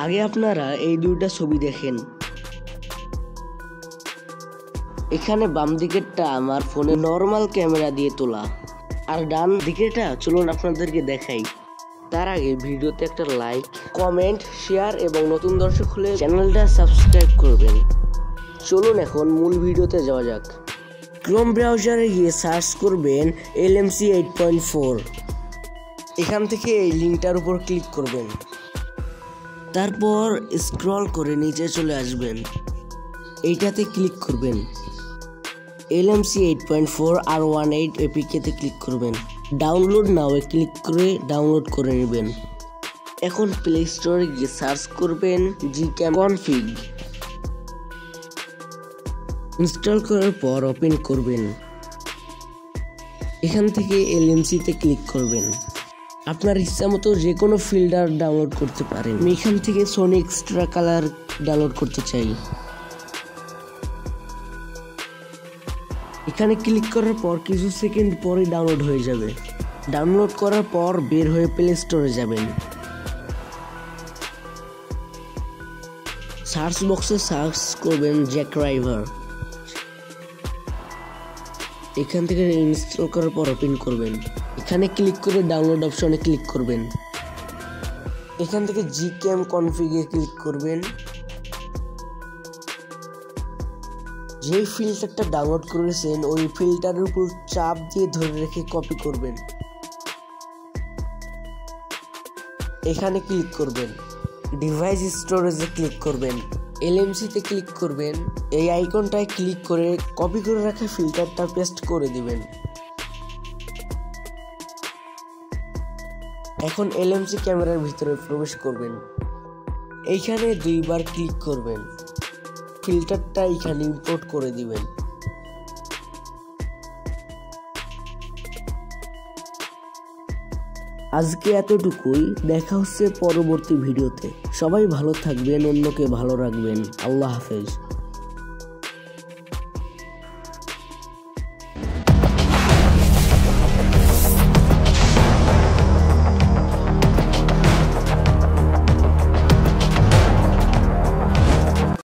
আগে আপনারা এই দুইটা ছবি দেখেন। এখানে বাম দিকেরটা আমার ফোনে নর্মাল ক্যামেরা দিয়ে তোলা, আর ডান দিকেরটা চলুন আপনাদেরকে দেখাই। তার আগে ভিডিওতে একটা লাইক, কমেন্ট, শেয়ার এবং নতুন দর্শক হলে চ্যানেলটা সাবস্ক্রাইব করবেন। চলুন এখন মূল ভিডিওতে যাওয়া যাক। ক্রোম ব্রাউজারে গিয়ে সার্চ করবেন LMC 8.4। এখান থেকে এই লিঙ্কটার উপর ক্লিক করবেন, তারপর স্ক্রল করে নিচে চলে আসবেন, এইটাতে ক্লিক করবেন। LMC 8.4 R18 APK-তে ক্লিক করবেন, ডাউনলোড নাও এ ক্লিক করে ডাউনলোড করে নেবেন। এখন প্লে স্টোরে গিয়ে সার্চ করবেন gcam config। ইনস্টল করার পর ওপেন করবেন, এখান থেকে LMC-তে ক্লিক করবেন। আপনার ইচ্ছা মতো যে কোনো ফিল্টার ডাউনলোড করতে পারেন। আমি এখান থেকে সোনি এক্সট্রা কালার ডাউনলোড করতে চাই। এখানে ক্লিক করার পর কিছু সেকেন্ড পরে ডাউনলোড হয়ে যাবে। ডাউনলোড করার পর বের হয়ে প্লে স্টোরে যাবেন। সার্চ বক্সে সার্চ করবেন জ্যাকড্রাইভার। এখান থেকে ইনস্টল করার পর ওপেন করবেন। এখানে ক্লিক করে ডাউনলোড অপশনে ক্লিক করবেন। এখান থেকে gcam config-এ ক্লিক করবেন। যে ফিল্টারটা ডাউনলোড করেছেন ওই ফিল্টারের উপর চাপ দিয়ে ধরে রেখে কপি করবেন। এখানে ক্লিক করবেন, ডিভাইস স্টোরেজে ক্লিক করবেন, LMC-তে ক্লিক করবেন। এই আইকনটায় ক্লিক করে কপি করে রাখা ফিল্টারটা পেস্ট করে দিবেন। এখন LMC ক্যামেরার ভিতরে প্রবেশ করবেন, এইখানে দুইবার ক্লিক করবেন, ফিল্টারটা এখানে ইম্পোর্ট করে দিবেন। আজকে এতটুকুই, দেখা হচ্ছে পরবর্তী ভিডিওতে। সবাই ভালো থাকবেন, অন্যকে ভালো রাখবেন। আল্লাহ হাফেজ।